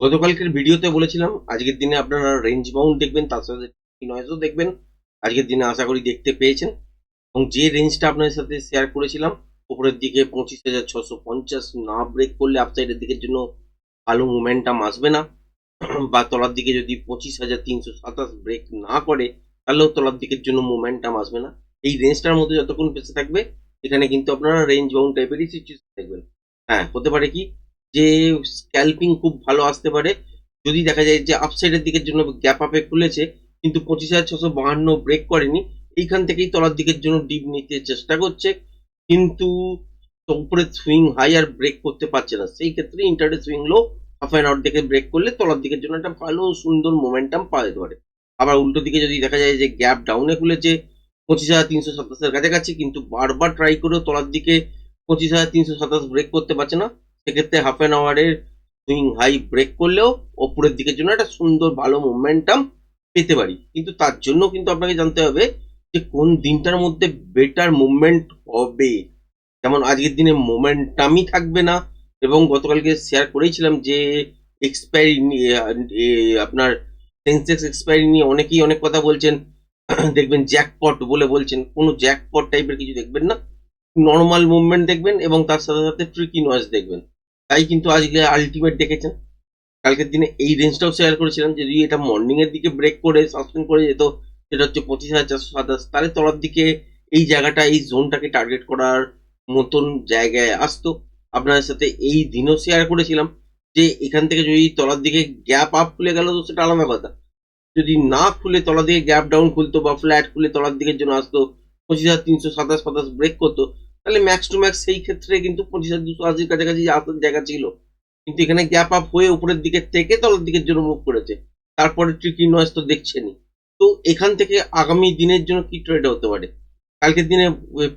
গতকালকের ভিডিওতে বলেছিলাম আজকের দিনে আপনারা রেঞ্জ বাউন্ড দেখবেন, তার সাথে নয়েজও দেখবেন। আজকের দিনে আশা করি দেখতে পেয়েছেন, এবং যে রেঞ্জটা আপনাদের সাথে শেয়ার করেছিলাম উপরের দিকে 25,650 না ব্রেক করলে আপসাইডের দিকের জন্য ভালো মোমেন্টাম আসবে না, বা তলার দিকে যদি 25,327 ব্রেক না করে তাহলেও তলার দিকের জন্য মোমেন্টাম আসবে না। এই রেঞ্জটার মধ্যে যতক্ষণ বেঁচে থাকবে এখানে কিন্তু আপনারা রেঞ্জ বাউন্ড টাইপেরই সিচুয়েশন দেখবেন। হ্যাঁ, হতে পারে কি যে স্ক্যাল্পিং খুব ভালো আসতে পারে যদি দেখা যায় যে আপসাইডের দিকের জন্য গ্যাপ আপে খুলেছে কিন্তু 25,652 ব্রেক করেনি, এইখান থেকেই তলার দিকের জন্য ডিপ নিতে চেষ্টা করছে, কিন্তু উপরে সুইং হাই আর ব্রেক করতে পারছে না। সেই ক্ষেত্রে intraday swing low half an hour দিকে ব্রেক করলে তলার দিকের জন্য একটা ভালো সুন্দর মোমেন্টাম পাওয়া যেতে পারে। আবার উল্টো দিকে যদি দেখা যায় যে গ্যাপ ডাউনে খুলেছে 25,327 কাছাকাছি, কিন্তু বারবার ট্রাই করেও তলার দিকে 25,327 ব্রেক করতে পারছে না, সেক্ষেত্রে হাফ অ্যান আওয়ারের সুইং হাই ব্রেক করলেও ওপরের দিকের জন্য একটা সুন্দর ভালো মোমেন্টাম পেতে পারি। কিন্তু তার জন্য কিন্তু আপনাকে জানতে হবে যে কোন দিনটার মধ্যে বেটার মুভমেন্ট হবে। যেমন আজকের দিনে মোমেন্টামই থাকবে না, এবং গতকালকে শেয়ার করেছিলাম যে এক্সপায়ারি নিয়ে আপনার সেন্সেক্স এক্সপায়ারি নিয়ে অনেকেই অনেক কথা বলছেন। দেখবেন জ্যাকপট বলে বলছেন, কোনো জ্যাকপট টাইপের কিছু দেখবেন না, নর্মাল মুভমেন্ট দেখবেন এবং তার সাথে সাথে ট্রিকি নয়েজ দেখবেন। তাই কিন্তু আজকে আলটিমেট দেখেছেন। কালকের দিনে এই রেঞ্জটাও শেয়ার করেছিলাম যে যদি এটা মর্নিং এর দিকে ব্রেক করে সাসপেন্ড করে যেত, সেটা হচ্ছে 25,427, তাহলে তলার দিকে এই জায়গাটা এই জোনটাকে টার্গেট করার মতন জায়গায় আসতো। আপনাদের সাথে এই দিনও শেয়ার করেছিলাম যে এখান থেকে যদি তলার দিকে গ্যাপ আপ খুলে গেল তো সেটা আলাদা কথা, যদি না খুলে তলার দিকে গ্যাপ ডাউন খুলতো বা ফ্ল্যাট খুলে তলার দিকের জন্য আসতো 25,327 ব্রেক করতো, তাহলে ম্যাক্স টু ম্যাক্স সেই ক্ষেত্রে কিন্তু 25,280 কাছাকাছি আসার জায়গা ছিল। কিন্তু এখানে গ্যাপ আপ হয়ে উপরের দিকে থেকে তলার দিকের জন্য মুভ করেছে, তারপরে ট্রিকি নয়েজ তো দেখছেনই। তো এখান থেকে আগামী দিনের জন্য কি ট্রেড হতে পারে কালকের দিনে,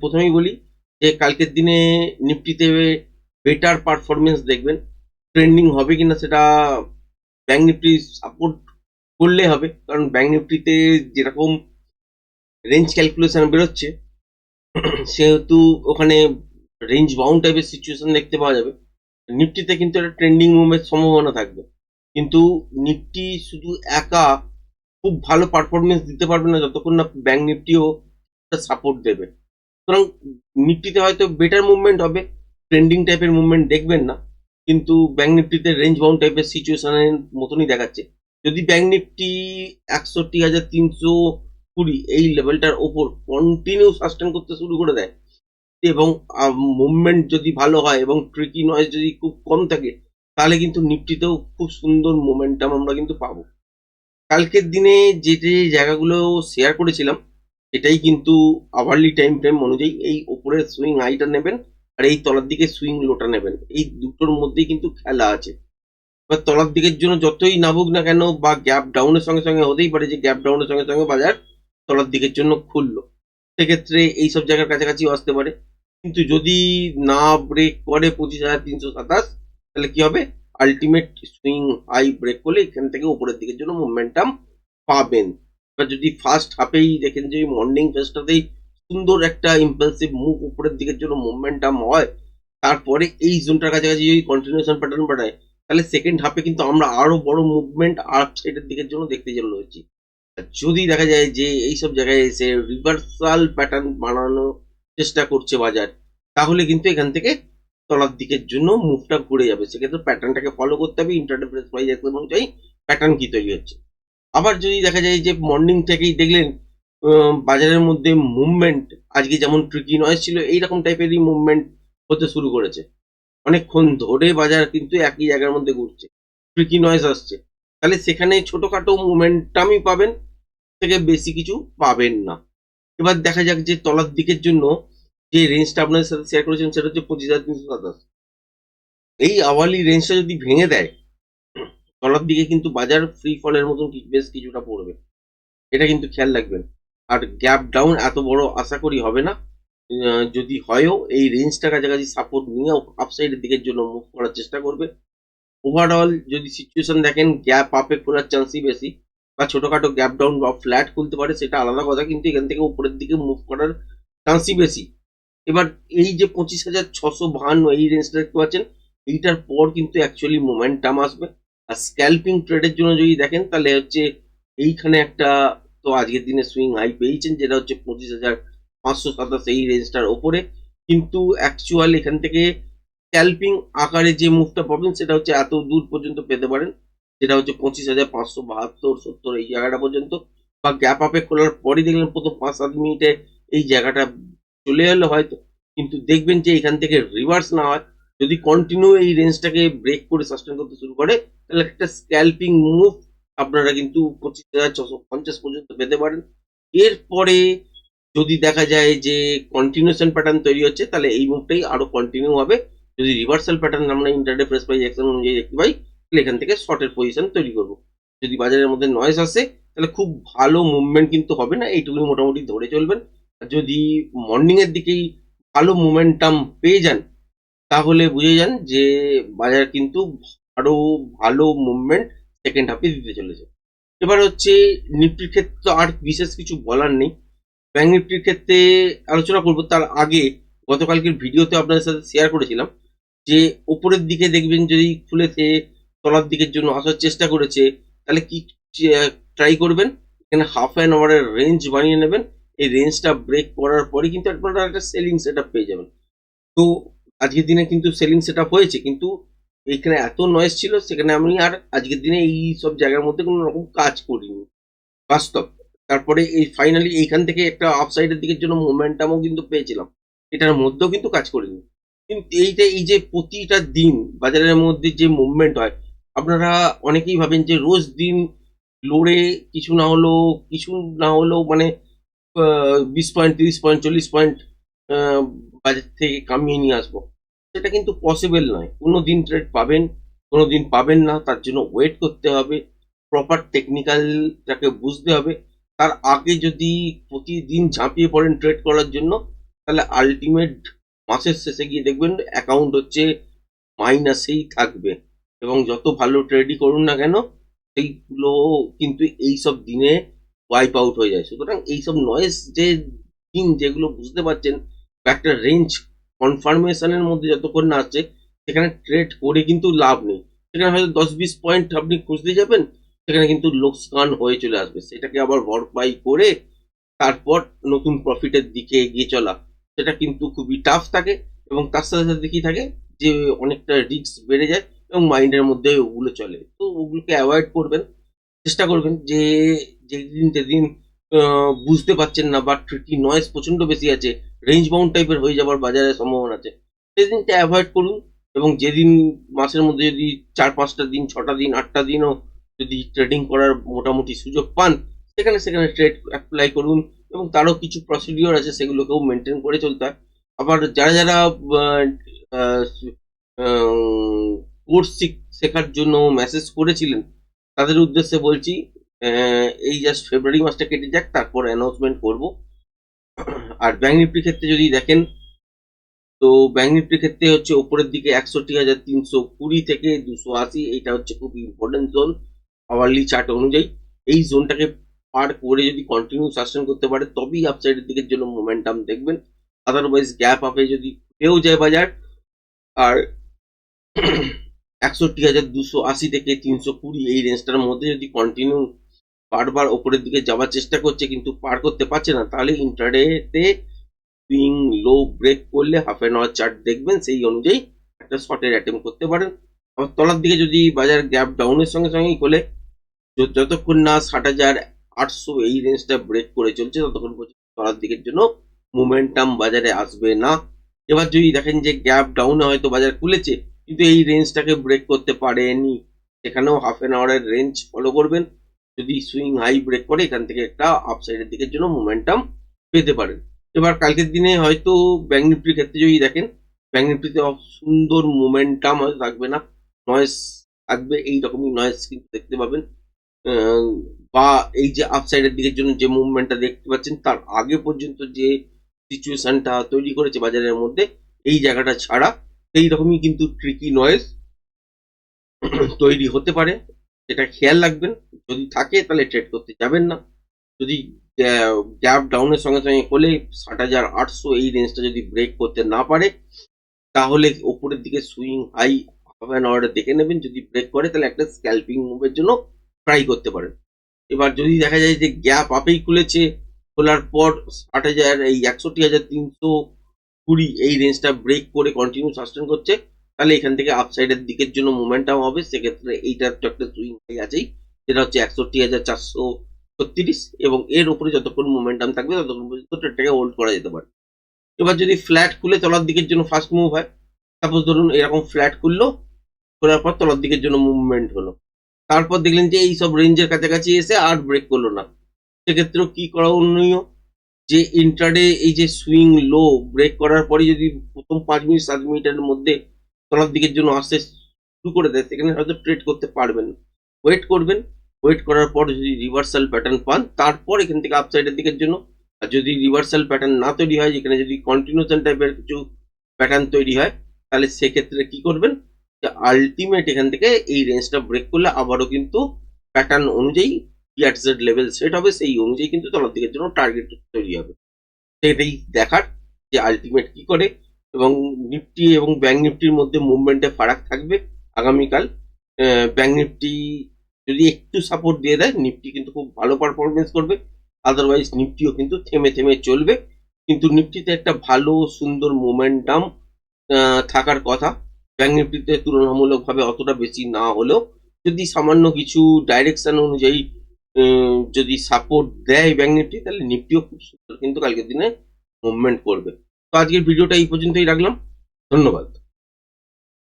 প্রথমেই বলি যে কালকের দিনে নিফটিতে বেটার পারফরমেন্স দেখবেন। ট্রেন্ডিং হবে কিনা সেটা ব্যাংক নিফটি সাপোর্ট করলে হবে, কারণ ব্যাংক নিফটিতে যেরকম রেঞ্জ ক্যালকুলেশন বেরোচ্ছে সেহেতু ওখানে রেঞ্জ বাউন্ড টাইপের সিচুয়েশন দেখতে পাওয়া যাবে। নিফটিতে কিন্তু একটা ট্রেন্ডিং মুভের সম্ভাবনা থাকবে, কিন্তু নিফটি শুধু একা খুব ভালো পারফরমেন্স দিতে পারবে না যতক্ষণ না ব্যাংক নিফটিও সাপোর্ট দেবে। সুতরাং নিফটিতে হয়তো বেটার মুভমেন্ট হবে, ট্রেন্ডিং টাইপের মুভমেন্ট দেখবেন না, কিন্তু ব্যাংক নিফটিতে রেঞ্জ বাউন্ড টাইপের সিচুয়েশনের মতনই দেখাচ্ছে। যদি ব্যাংক নিফটি 61,320 এই লেভেলটার ওপর কন্টিনিউ সাস্টেন করতে শুরু করে দেয় এবং মুভমেন্ট যদি ভালো হয় এবং ট্রিকি নয়েজ যদি খুব কম থাকে, তাহলে কিন্তু নিফটিতেও খুব সুন্দর মোমেন্টাম আমরা কিন্তু পাবো। কালকের দিনে যে যে জায়গাগুলো শেয়ার করেছিলাম এটাই কিন্তু আওয়ারলি টাইম ফ্রেম অনুযায়ী এই উপরের সুইং হাইটা নেবেন আর এই তলার দিকে সুইং লোটা নেবেন, এই দুটোর মধ্যেই কিন্তু খেলা আছে। এবার তলার দিকের জন্য যতই নামুক না কেন বা গ্যাপ ডাউনের সঙ্গে সঙ্গে হতেই পারে যে গ্যাপ ডাউনের সঙ্গে সঙ্গে বাজার তলার দিকের জন্য খুললো, সেক্ষেত্রে এইসব জায়গার কাছাকাছিও আসতে পারে। কিন্তু যদি না ব্রেক করে 25,327, তাহলে কি হবে, আলটিমেট সুইং হাই ব্রেক করলে এখান থেকে উপরের দিকের জন্য মুভমেন্টাম পাবেন। এবার যদি ফার্স্ট হাফেই দেখেন যে মর্নিং ফেস্টটাতেই সুন্দর একটা ইম্পালসিভ মুভ উপরের দিকের জন্য মুভমেন্টাম হয়, তারপরে এই জোনটার কাছাকাছি যদি কন্টিনিউশন প্যাটার্ন বাড়ায়, তাহলে সেকেন্ড হাফে কিন্তু আমরা আরো বড় মুভমেন্ট আপ সাইডের দিকের জন্য দেখতে চলেছি। যদি দেখা যায় যে এইসব জায়গায় এসে রিভার্সাল প্যাটার্ন বানানোর চেষ্টা করছে বাজার, তাহলে কিন্তু এখান থেকে তলার দিকের জন্য মুভটা ঘুরে যাবে। সেক্ষেত্রে প্যাটার্নটাকে ফলো করতে হবে, ইন্টারডে প্রাইস অ্যাকশন অনুযায়ী প্যাটার্ন কি তৈরি হচ্ছে। আবার যদি দেখা যায় যে মর্নিং থেকেই দেখলেন বাজারের মধ্যে মুভমেন্ট আজকে যেমন ট্রিকি নয়েজ ছিল এইরকম টাইপেরই মুভমেন্ট হতে শুরু করেছে, অনেকক্ষণ ধরে বাজার কিন্তু একই জায়গার মধ্যে ঘুরছে, ট্রিকি নয়েজ আসছে, তাহলে সেখানে ছোটখাটো মোমেন্টামই পাবেন, থেকে বেশি কিছু পাবেন না। এবার দেখা যাক যে তলার দিকের জন্য যে রেঞ্জটা আপনাদের সাথে শেয়ার করেছেন সেটা হচ্ছে 25,327। এই আওয়ারলি রেঞ্জটা যদি ভেঙে দেয় তলার দিকে কিন্তু বাজার ফ্রি ফলের মতন বেশ কিছুটা পড়বে, এটা কিন্তু খেয়াল রাখবেন। আর গ্যাপ ডাউন এত বড় আশা করি হবে না, যদি হয়ও এই রেঞ্জটা কাছাকাছি সাপোর্ট নিয়ে আপসাইডের দিকের জন্য মুভ করার চেষ্টা করবে। ওভারঅল যদি সিচুয়েশন দেখেন গ্যাপ আপে খোলার চান্সই বেশি, বা ছোটখাটো গ্যাপ ডাউন বা ফ্ল্যাট খুলতে পারে সেটা আলাদা কথা, কিন্তু এখান থেকে উপরের দিকে মুভ করার চান্সই বেশি। এবার এই যে 25,652 এই রেঞ্জটা দেখতে পাচ্ছেন, এইটার পর কিন্তু অ্যাকচুয়ালি মোমেন্টাম আসবে, আর স্ক্যাল্পিং ট্রেডের জন্য যদি দেখেন তাহলে হচ্ছে এইখানে একটা, তো আজকের দিনে সুইং হাই পেয়েছেন যেটা হচ্ছে 25,527 এই রেঞ্জটার ওপরে, কিন্তু অ্যাকচুয়াল এখান থেকে স্ক্যাল্পিং আকারে যে মুভটা পাবেন সেটা হচ্ছে এত দূর পর্যন্ত পেতে পারেন, যেটা হচ্ছে 25,572-70 এই জায়গাটা পর্যন্ত, বা গ্যাপ আপে খোলার পরই দেখলেন প্রথম 5-7 মিনিটে এই জায়গাটা চলে এলো হয়তো, কিন্তু দেখবেন যে এখান থেকে রিভার্স না হয়, যদি কন্টিনিউ এই রেঞ্জটাকে ব্রেক করে সাস্টেন করতে শুরু করে তাহলে একটা স্ক্যাল্পিং মুভ আপনারা কিন্তু 25,650 পর্যন্ত পেতে পারেন। এরপরে যদি দেখা যায় যে কন্টিনিউশন প্যাটার্ন তৈরি হচ্ছে তাহলে এই মুভটাই আরো কন্টিনিউ হবে, যদি রিভার্সাল প্যাটার্ন আমরা ইন্টারডে প্রেস প্রাইস অ্যাকশন অনুযায়ী দেখতে পাই তাহলে এখান থেকে শর্টের পজিশন তৈরি করব। যদি বাজারের মধ্যে নয়েজ আসে তাহলে খুব ভালো মুভমেন্ট কিন্তু হবে না, এইটুকুনি মোটামুটি ধরে চলবেন। আর যদি মর্নিং এর দিকেই ভালো মোমেন্টাম পেয়ে যান তাহলে বুঝে যান যে বাজার কিন্তু আরো ভালো মুভমেন্ট সেকেন্ড হাফে দিতে চলেছে। এবার হচ্ছে নিফটির ক্ষেত্রে তো আর বিশেষ কিছু বলার নেই, ব্যাংক নিফটির ক্ষেত্রে আলোচনা করব তার আগে গতকালকের ভিডিওতে আপনাদের সাথে শেয়ার করেছিলাম যে উপরের দিকে দেখবেন যদি খুলেছে তলার দিকের জন্য আসার চেষ্টা করেছে তাহলে কি ট্রাই করবেন, এখানে হাফ অ্যান আওয়ারের রেঞ্জ বানিয়ে নেবেন, এই রেঞ্জটা ব্রেক করার পরে কিন্তু আপনারা একটা সেলিং সেট আপ পেয়ে যাবেন। তো আজকের দিনে কিন্তু সেলিং সেট আপ হয়েছে, কিন্তু এইখানে এত নয়েজ ছিল সেখানে আমি আর আজকের দিনে এই সব জায়গার মধ্যে কোনো রকম কাজ করিনি বাস্তব। তারপরে এই ফাইনালি এইখান থেকে একটা আপসাইডের দিকের জন্য মোমেন্টামও কিন্তু পেয়েছিলাম, এটার মধ্যেও কিন্তু কাজ করিনি। কিন্তু এইটা এই যে প্রতিটা দিন বাজারের মধ্যে যে মুভমেন্ট হয়, আপনারা অনেকেই ভাবেন যে রোজ দিন লড়ে কিছু না হলেও মানে 20 পয়েন্ট 30 পয়েন্ট 40 পয়েন্ট বাজার থেকে কামিয়ে নিয়ে আসবো, সেটা কিন্তু পসিবল নয়। কোনো দিন ট্রেড পাবেন, কোনো দিন পাবেন না, তার জন্য ওয়েট করতে হবে, প্রপার টেকনিক্যালটাকে বুঝতে হবে। তার আগে যদি প্রতিদিন ঝাঁপিয়ে পড়েন ট্রেড করার জন্য তাহলে আলটিমেট মাসের শেষে গিয়ে দেখবেন অ্যাকাউন্ট হচ্ছে মাইনাসেই থাকবে, এবং যত ভালো ট্রেডই করুন না কেন সেইগুলো কিন্তু এইসব দিনে ওয়াইপ আউট হয়ে যায়। সুতরাং এইসব নয়েজ যে দিন যেগুলো বুঝতে পারছেন বা একটা রেঞ্জ কনফার্মেশনের মধ্যে যতক্ষণ না আসছে সেখানে ট্রেড করে কিন্তু লাভ নেই, সেখানে হয়তো 10-20 পয়েন্ট আপনি খুঁজতে যাবেন, সেখানে কিন্তু লোকসান হয়ে চলে আসবে, সেটাকে আবার ভরপাই করে তারপর নতুন প্রফিটের দিকে এগিয়ে চলা সেটা কিন্তু খুবই টাফ থাকে, এবং তার সাথে সাথে কি থাকে যে অনেকটা রিস্ক বেড়ে যায় এবং মাইন্ডের মধ্যে ওগুলো চলে, তো ওগুলোকে অ্যাভয়েড করবেন। চেষ্টা করবেন যে যেদিন যেদিন বুঝতে পারছেন না বা ট্রিকি নয়েজ প্রচন্ড বেশি আছে, রেঞ্জ বাউন্ড টাইপের হয়ে যাবার বাজারে সম্ভাবনা আছে, সেদিনটা অ্যাভয়েড করুন। এবং যেদিন মাসের মধ্যে যদি 4-5টা দিন 6টা দিন 8টা দিনও যদি ট্রেডিং করার মোটামুটি সুযোগ পান সেখানে সেখানে ট্রেড অ্যাপ্লাই করুন, এবং তারও কিছু প্রসিডিওর আছে সেগুলোকেও মেনটেন করে চলতে হয়। আবার যারা যারা কোর্স শেখার জন্য মেসেজ করেছিলেন তাদের উদ্দেশ্যে বলছি, এই জাস্ট ফেব্রুয়ারি মাসটা কেটে যাক তারপর অ্যানাউন্সমেন্ট করব। আর ব্যাংক নিফটির ক্ষেত্রে যদি দেখেন তো ব্যাংক নিফটির ক্ষেত্রে হচ্ছে উপরের দিকে 61,320 থেকে 280, এইটা হচ্ছে খুব ইম্পর্টেন্ট জোন আওয়ারলি চার্ট অনুযায়ী। এই জোনটাকে পার করে যদি কন্টিনিউ সাস্টেন করতে পারে তবেই আপসাইডের দিকের জন্য মোমেন্টাম দেখবেন, আদারওয়াইজ গ্যাপ আপে যদি পেও যায় বাজার আর 61,280 থেকে 320 এই রেঞ্জটার মধ্যে যদি কন্টিনিউ বারবার ওপরের দিকে যাওয়ার চেষ্টা করছে কিন্তু পার করতে পারছে না, তাহলে ইন্টারডেতে সুইং লো ব্রেক করলে হাফ অ্যান আওয়ার চার্ট দেখবেন সেই অনুযায়ী একটা শর্টের অ্যাটেম্প করতে পারেন। আবার তলার দিকে যদি বাজার গ্যাপ ডাউনের সঙ্গে সঙ্গেই খোলে, যতক্ষণ না 60,800 এই রেঞ্জটা ব্রেক করে চলছে ততক্ষণ পর্যন্ত তলার দিকের জন্য মোমেন্টাম বাজারে আসবে না। এবার যদি দেখেন যে গ্যাপ ডাউনে হয়তো বাজার খুলেছে কিন্তু এই রেঞ্জটাকে ব্রেক করতে পারেনি, সেখানেও হাফ অ্যান আওয়ারের রেঞ্জ ফলো করবেন, যদি সুইং হাই ব্রেক করে এখান থেকে একটা আপসাইডের দিকের জন্য মোমেন্টাম পেতে পারেন। এবার কালকের দিনে হয়তো ব্যাংক নিফটির ক্ষেত্রে যদি দেখেন ব্যাংক নিফটিতে সুন্দর মোমেন্টাম হয়তো থাকবে না, নয়েজ থাকবে, এইরকমই নয়েজ কিন্তু দেখতে পাবেন। বা এই যে আপসাইডের দিকের জন্য যে মুভমেন্টটা দেখতে পাচ্ছেন তার আগে পর্যন্ত যে সিচুয়েশনটা তৈরি করেছে বাজারের মধ্যে এই জায়গাটা ছাড়া সেই রকমই কিন্তু ট্রিকি নয়েজ তৈরি হতে পারে, সেটা খেয়াল রাখবেন। যদি থাকে তাহলে ট্রেড করতে যাবেন না, যদি গ্যাপ ডাউনের সঙ্গে সঙ্গে হলে 60,800 এই রেঞ্জটা যদি ব্রেক করতে না পারে তাহলে ওপরের দিকে সুইং হাই হাফ অ্যান আওয়ারে দেখে নেবেন, যদি ব্রেক করে তাহলে একটা স্ক্যাল্পিং মুভের জন্য ট্রাই করতে পারেন। এবার যদি দেখা যায় যে গ্যাপ আপেই খুলেছে, খোলার পর 60,000 এই 61,320 এই রেঞ্জটা ব্রেক করে কন্টিনিউ সাস্টেন করছে, তাহলে এখান থেকে আপসাইডের দিকের জন্য মোমেন্টাম হবে। সেক্ষেত্রে এইটার তো একটা সুইং আছেই, যেটা হচ্ছে 61,436, এবং এর উপরে যতক্ষণ মোমেন্টাম থাকবে ততক্ষণ পর্যন্ত ট্রেডটাকে হোল্ড করা যেতে পারে। এবার যদি ফ্ল্যাট খুলে তলার দিকের জন্য ফার্স্ট মুভ হয়, সাপোজ ধরুন এরকম ফ্ল্যাট খুললো, খোলার পর তলার দিকের জন্য মুভমেন্ট হলো, তারপর দেখলেন যে এই সব রেঞ্জের কাছাকাছি এসে আর ব্রেক করলো না, সেক্ষেত্রেও কি করণীয়, যে ইন্ট্রাডে এই যে সুইং লো ব্রেক করার পরে যদি প্রথম 5 মিনিট 7 মিনিটের মধ্যে তলার দিকের জন্য আসতে শুরু করে দেয়, সেখানে হয়তো ট্রেড করতে পারবেন। ওয়েট করবেন, ওয়েট করার পর যদি রিভার্সাল প্যাটার্ন পান, তারপর এখান থেকে আপসাইডের দিকের জন্য। আর যদি রিভার্সাল প্যাটার্ন না তৈরি হয়, যেখানে যদি কন্টিনিউশন টাইপের কিছু প্যাটার্ন তৈরি হয়, তাহলে সেক্ষেত্রে কি করবেন, যে আলটিমেট এখান থেকে এই রেঞ্জটা ব্রেক করলে আবারও কিন্তু প্যাটার্ন অনুযায়ী পিআরজেড লেভেল সেট হবে, সেই অনুযায়ী কিন্তু তলার দিকের জন্য টার্গেট তৈরি হবে। সেটাই দেখার যে আলটিমেট কি করে, এবং নিফটি এবং ব্যাংক নিফটির মধ্যে মুভমেন্টে ফারাক থাকবে আগামীকাল। ব্যাংক নিফটি যদি একটু সাপোর্ট দিয়ে দেয়, নিফটি কিন্তু খুব ভালো পারফরমেন্স করবে, আদারওয়াইজ নিফটিও কিন্তু থেমে থেমে চলবে। কিন্তু নিফটিতে একটা ভালো সুন্দর মোমেন্টাম থাকার কথা, ব্যাংক নিফটিতে তুলনামূলকভাবে অতটা বেশি না হলেও যদি সামান্য কিছু ডাইরেকশন অনুযায়ী যদি সাপোর্ট দেয় ব্যাংক নিফটি, তাহলে নিফটিও খুব সুন্দর কিন্তু কালকের দিনে মুভমেন্ট করবে। তো আজকের ভিডিওটা এই পর্যন্তই রাখলাম, ধন্যবাদ।